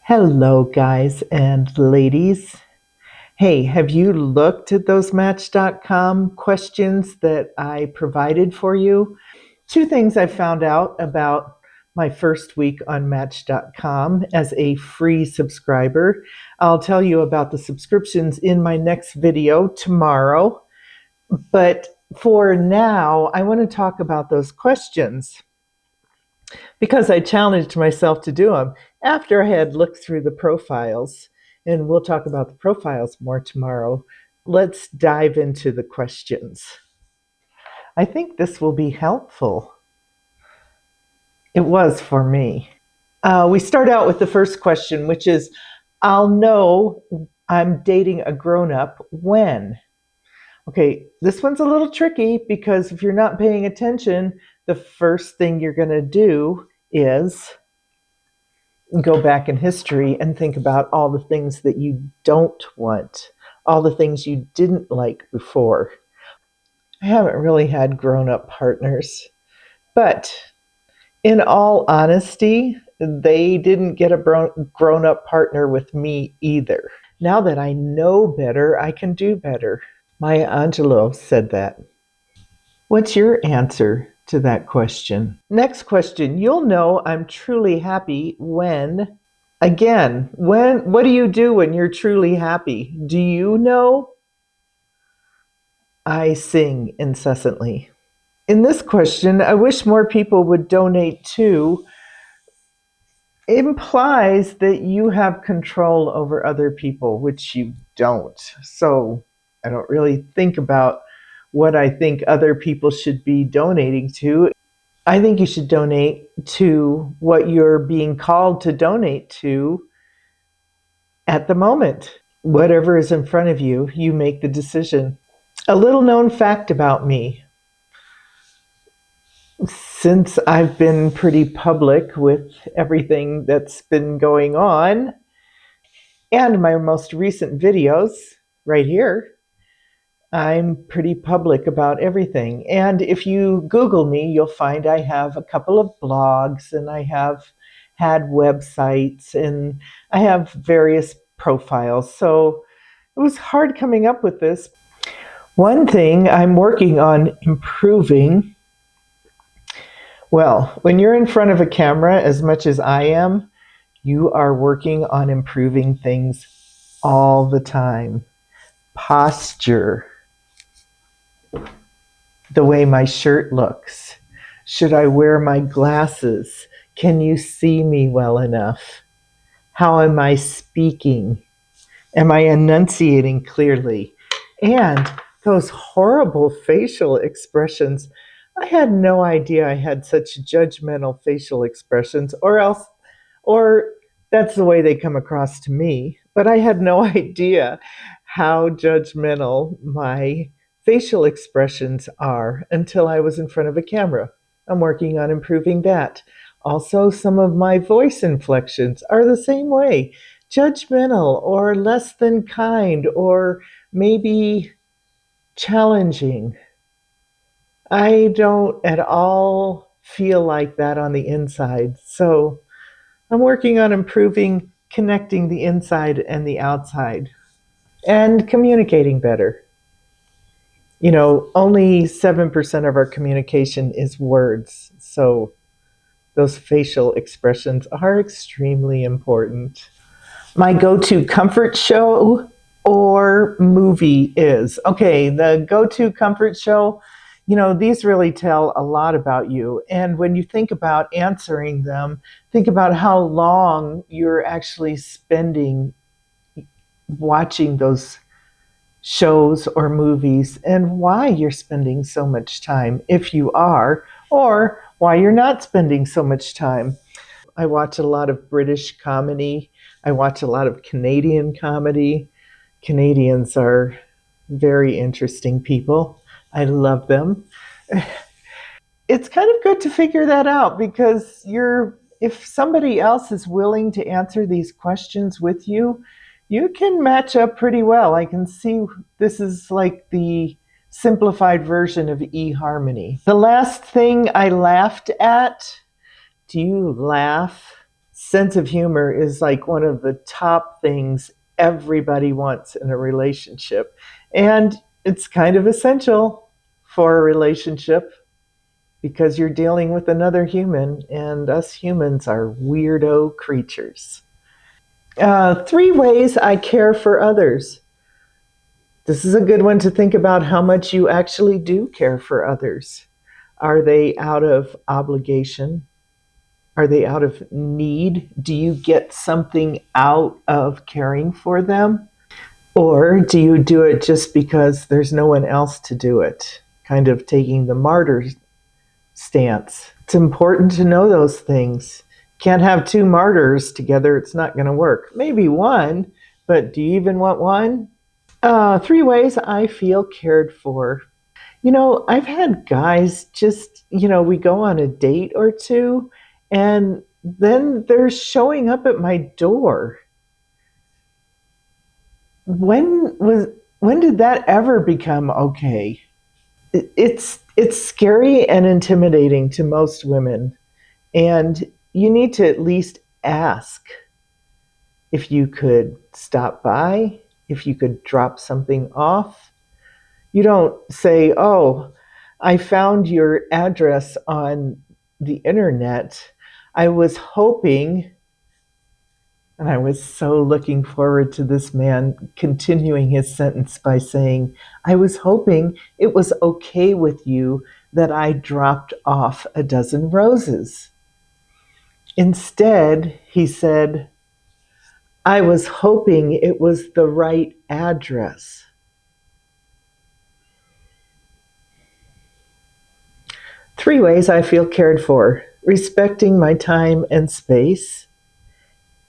Hello, guys and ladies. Hey, have you looked at those Match.com questions that I provided for you? Two things I found out about my first week on Match.com as a free subscriber. I'll tell you about the subscriptions in my next video tomorrow. But for now, I want to talk about those questions because I challenged myself to do them after I had looked through the profiles. And we'll talk about the profiles more tomorrow. Let's dive into the questions. I think this will be helpful. It was for me. We start out with the first question, which is, I'll know I'm dating a grown-up when? Okay, this one's a little tricky because if you're not paying attention, the first thing you're going to do is go back in history and think about all the things that you don't want, all the things you didn't like before. I haven't really had grown-up partners, but in all honesty, they didn't get a grown-up partner with me either. Now that I know better, I can do better. Maya Angelou said that. What's your answer to that question? Next question. You'll know I'm truly happy when, again, what do you do when you're truly happy? Do you know? I sing incessantly. In this question, I wish more people would donate to implies that you have control over other people, which you don't. So I don't really think about what I think other people should be donating to. I think you should donate to what you're being called to donate to at the moment. Whatever is in front of you, you make the decision. A little known fact about me. Since I've been pretty public with everything that's been going on, and my most recent videos right here, I'm pretty public about everything. And if you Google me, you'll find I have a couple of blogs, and I have had websites, and I have various profiles. So it was hard coming up with this. One thing I'm working on improving. Well, when you're in front of a camera, as much as I am, you are working on improving things all the time. Posture, the way my shirt looks. Should I wear my glasses? Can you see me well enough? How am I speaking? Am I enunciating clearly? And those horrible facial expressions. I had no idea I had such judgmental facial expressions, or that's the way they come across to me. But I had no idea how judgmental my facial expressions are until I was in front of a camera. I'm working on improving that. Also, some of my voice inflections are the same way. Judgmental or less than kind or maybe challenging. I don't at all feel like that on the inside. So I'm working on improving connecting the inside and the outside and communicating better. You know, only 7% of our communication is words. So those facial expressions are extremely important. My go-to comfort show or movie is, okay, the go-to comfort show, you know, these really tell a lot about you. And when you think about answering them, think about how long you're actually spending watching those shows or movies and why you're spending so much time, if you are, or why you're not spending so much time. I watch a lot of British comedy. I watch a lot of Canadian comedy. Canadians are very interesting people. I love them. It's kind of good to figure that out because if somebody else is willing to answer these questions with you, you can match up pretty well. I can see this is like the simplified version of eHarmony. The last thing I laughed at, do you laugh Sense of humor is like one of the top things everybody wants in a relationship. And it's kind of essential for a relationship because you're dealing with another human, and us humans are weirdo creatures. 3 ways I care for others. This is a good one to think about how much you actually do care for others. Are they out of obligation? Are they out of need? Do you get something out of caring for them? Or do you do it just because there's no one else to do it? Kind of taking the martyr stance. It's important to know those things. Can't have two martyrs together, it's not going to work. Maybe one, but do you even want one? 3 ways I feel cared for. I've had guys just, we go on a date or two, and then they're showing up at my door. When was when did that ever become okay? It's scary and intimidating to most women, and you need to at least ask if you could stop by, if you could drop something off. You don't say, "Oh, I found your address on the internet. I was hoping," and I was so looking forward to this man continuing his sentence by saying, "I was hoping it was okay with you that I dropped off a dozen roses." Instead, he said, "I was hoping it was the right address." 3 ways I feel cared for: respecting my time and space.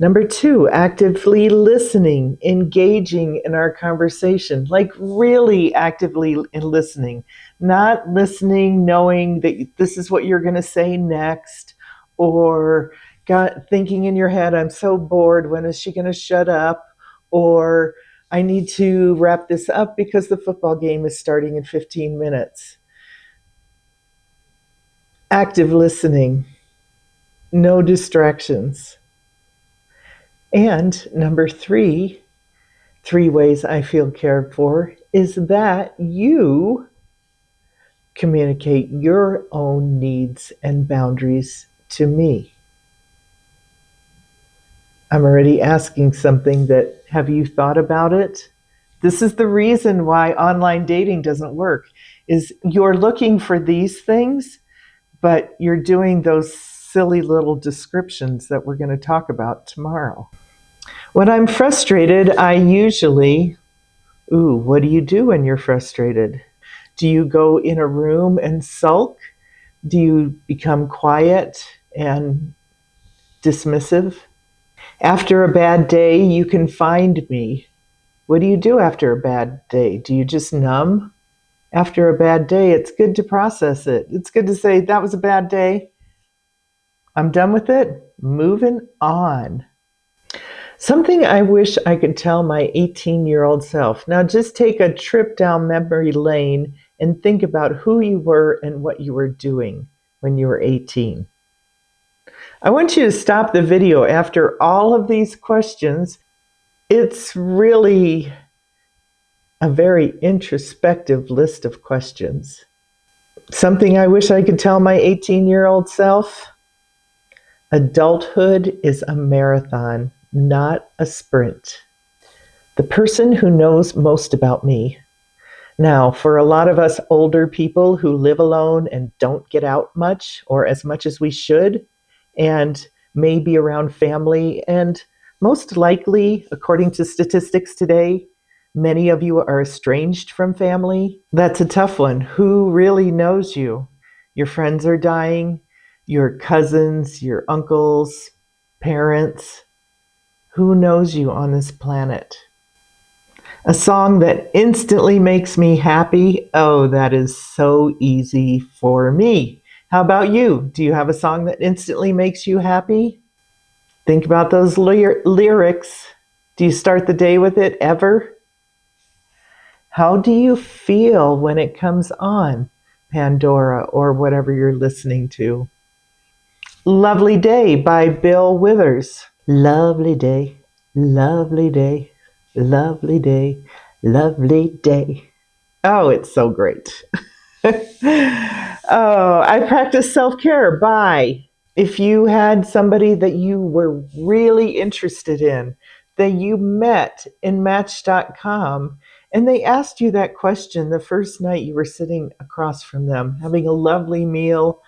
Number 2, actively listening, engaging in our conversation, like really actively listening, not listening knowing that this is what you're going to say next, or thinking in your head, "I'm so bored, when is she going to shut up?" Or "I need to wrap this up because the football game is starting in 15 minutes. Active listening, no distractions. And number 3 ways I feel cared for is that you communicate your own needs and boundaries to me. I'm already asking something that, have you thought about it? This is the reason why online dating doesn't work, is you're looking for these things, but you're doing those silly little descriptions that we're going to talk about tomorrow. When I'm frustrated, I usually, what do you do when you're frustrated? Do you go in a room and sulk? Do you become quiet and dismissive? After a bad day, you can find me. What do you do after a bad day? Do you just numb? After a bad day, it's good to process it. It's good to say, that was a bad day. I'm done with it. Moving on. Something I wish I could tell my 18-year-old self. Now, just take a trip down memory lane and think about who you were and what you were doing when you were 18. I want you to stop the video after all of these questions. It's really a very introspective list of questions. Something I wish I could tell my 18-year-old self. Adulthood is a marathon, not a sprint. The person who knows most about me. Now, for a lot of us older people who live alone and don't get out much or as much as we should, and may be around family, and most likely, according to statistics today, many of you are estranged from family. That's a tough one. Who really knows you? Your friends are dying, your cousins, your uncles, parents. Who knows you on this planet? A song that instantly makes me happy. Oh, that is so easy for me. How about you? Do you have a song that instantly makes you happy? Think about those lyrics. Do you start the day with it ever? How do you feel when it comes on, Pandora or whatever you're listening to? Lovely Day by Bill Withers. Lovely day, lovely day, lovely day, lovely day. Oh, it's so great. Oh, I practice self care by. If you had somebody that you were really interested in, that you met in Match.com, and they asked you that question the first night you were sitting across from them, having a lovely meal,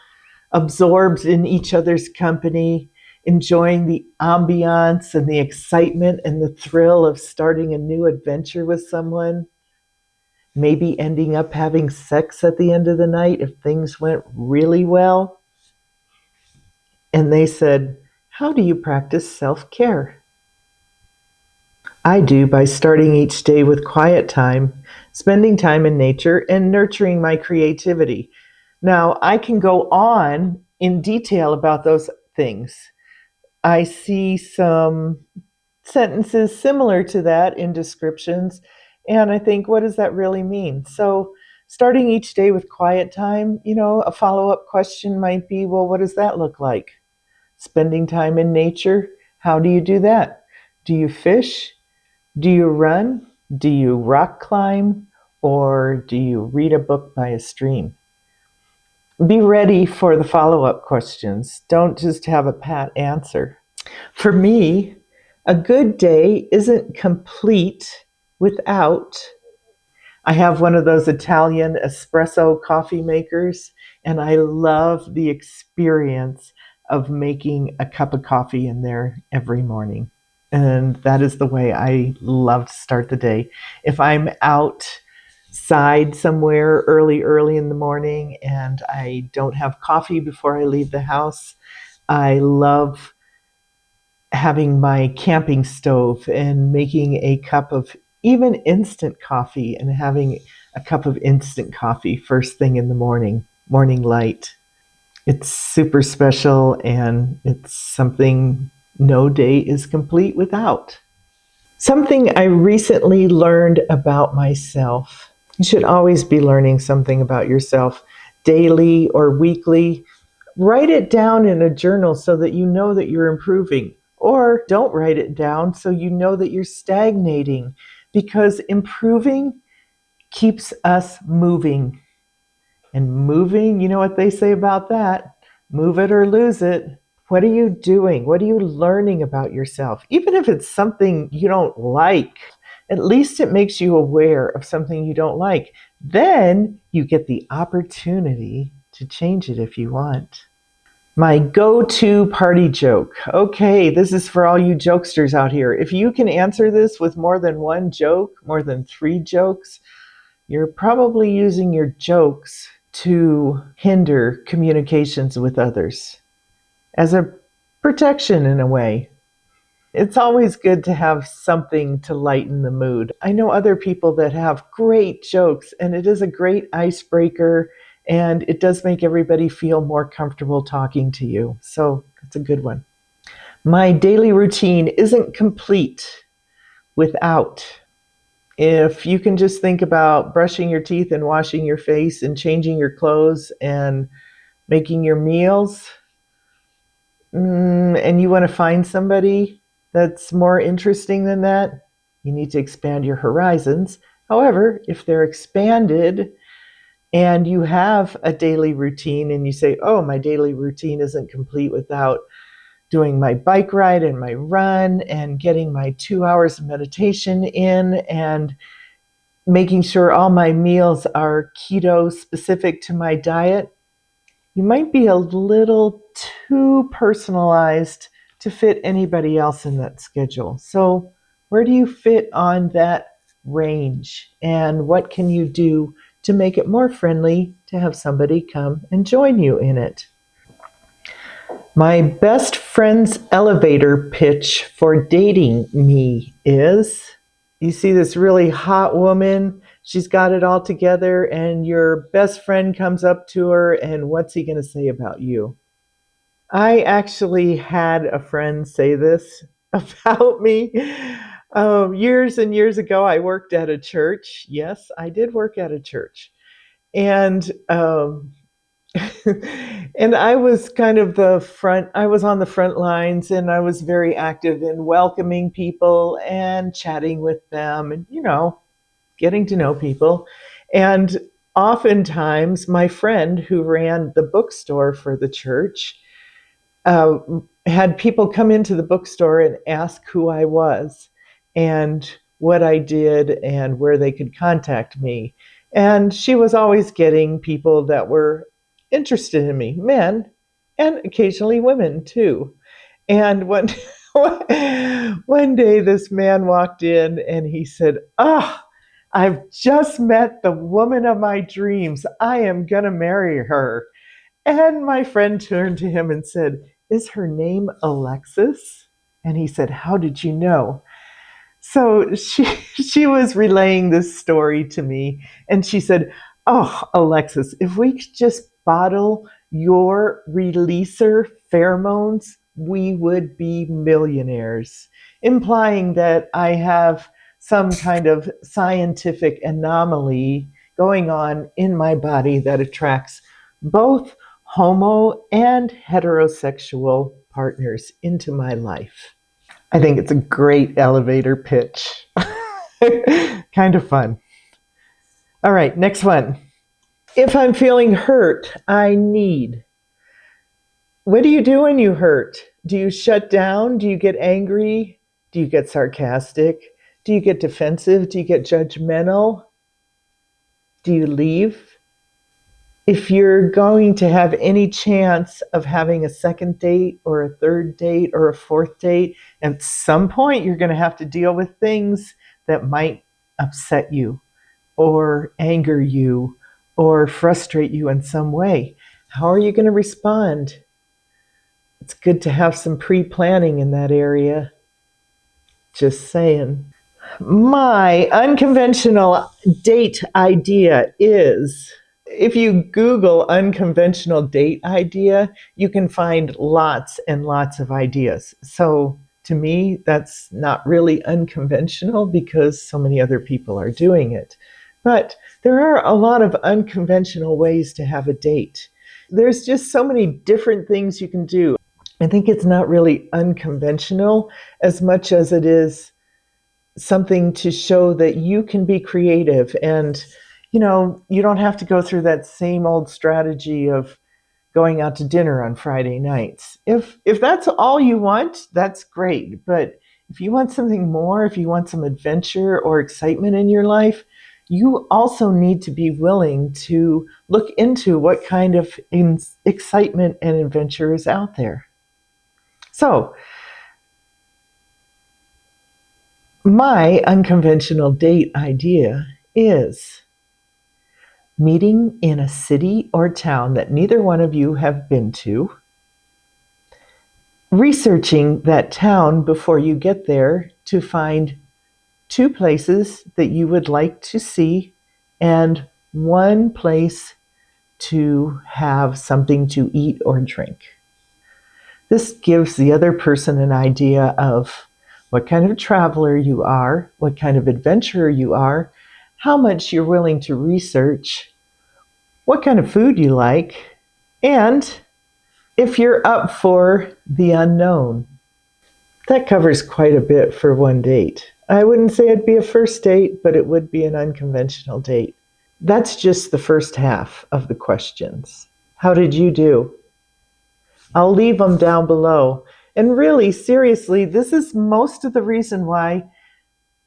absorbed in each other's company, enjoying the ambiance and the excitement and the thrill of starting a new adventure with someone, maybe ending up having sex at the end of the night if things went really well. And they said, "How do you practice self care?" I do by starting each day with quiet time, spending time in nature, and nurturing my creativity. Now, I can go on in detail about those things. I see some sentences similar to that in descriptions, and I think, what does that really mean? So, starting each day with quiet time, a follow up question might be, well, what does that look like? Spending time in nature, how do you do that? Do you fish? Do you run? Do you rock climb? Or do you read a book by a stream? Be ready for the follow up questions. Don't just have a pat answer. For me, a good day isn't complete without. I have one of those Italian espresso coffee makers, and I love the experience of making a cup of coffee in there every morning. And that is the way I love to start the day. If I'm outside somewhere early in the morning and I don't have coffee before I leave the house, I love having my camping stove and making a cup of even instant coffee and having a cup of instant coffee first thing in the morning light. It's super special and it's something no day is complete without. Something I recently learned about myself. You should always be learning something about yourself, daily or weekly. Write it down in a journal so that you know that you're improving. Or don't write it down so you know that you're stagnating. Because improving keeps us moving. And moving, you know what they say about that? Move it or lose it. What are you doing? What are you learning about yourself? Even if it's something you don't like, at least it makes you aware of something you don't like. Then you get the opportunity to change it if you want. My go to party joke. Okay, this is for all you jokesters out here. If you can answer this with more than one joke, more than 3 jokes, you're probably using your jokes to hinder communications with others as a protection in a way. It's always good to have something to lighten the mood. I know other people that have great jokes, and it is a great icebreaker, and it does make everybody feel more comfortable talking to you. So that's a good one. My daily routine isn't complete without. If you can just think about brushing your teeth and washing your face and changing your clothes and making your meals, and you want to find somebody that's more interesting than that, you need to expand your horizons. However, if they're expanded and you have a daily routine and you say, oh, my daily routine isn't complete without doing my bike ride and my run and getting my 2 hours of meditation in and making sure all my meals are keto specific to my diet, you might be a little too personalized to fit anybody else in that schedule. So, where do you fit on that range? And what can you do to make it more friendly to have somebody come and join you in it? My best friend's elevator pitch for dating me is, you see this really hot woman, she's got it all together, and your best friend comes up to her, and what's he going to say about you? I actually had a friend say this about me. Years and years ago, I worked at a church. Yes, I did work at a church. And And I was kind of I was on the front lines, and I was very active in welcoming people and chatting with them and, getting to know people. And oftentimes, my friend who ran the bookstore for the church uh, had people come into the bookstore and ask who I was and what I did and where they could contact me. And she was always getting people that were interested in me, men and occasionally women too. And one day this man walked in and he said, "Ah, oh, I've just met the woman of my dreams. I am going to marry her." And my friend turned to him and said, "Is her name Alexis?" And he said, "How did you know?" So she was relaying this story to me, and she said, "Oh, Alexis, if we could just bottle your releaser pheromones, we would be millionaires," implying that I have some kind of scientific anomaly going on in my body that attracts both homo and heterosexual partners into my life. I think it's a great elevator pitch. Kind of fun. All right, next one. If I'm feeling hurt, I need. What do you do when you hurt? Do you shut down? Do you get angry? Do you get sarcastic? Do you get defensive? Do you get judgmental? Do you leave? If you're going to have any chance of having a second date or a third date or a fourth date, at some point you're going to have to deal with things that might upset you or anger you or frustrate you in some way. How are you going to respond? It's good to have some pre-planning in that area. Just saying. My unconventional date idea is, if you Google unconventional date idea, you can find lots and lots of ideas. So to me, that's not really unconventional because so many other people are doing it. But there are a lot of unconventional ways to have a date. There's just so many different things you can do. I think it's not really unconventional as much as it is something to show that you can be creative, and you don't have to go through that same old strategy of going out to dinner on Friday nights. If that's all you want, that's great. But if you want something more, if you want some adventure or excitement in your life, you also need to be willing to look into what kind of excitement and adventure is out there. So my unconventional date idea is meeting in a city or town that neither one of you have been to, researching that town before you get there to find two places that you would like to see and one place to have something to eat or drink. This gives the other person an idea of what kind of traveler you are, what kind of adventurer you are, how much you're willing to research, what kind of food you like, and if you're up for the unknown. That covers quite a bit for one date. I wouldn't say it'd be a first date, but it would be an unconventional date. That's just the first half of the questions. How did you do? I'll leave them down below. And really, seriously, this is most of the reason why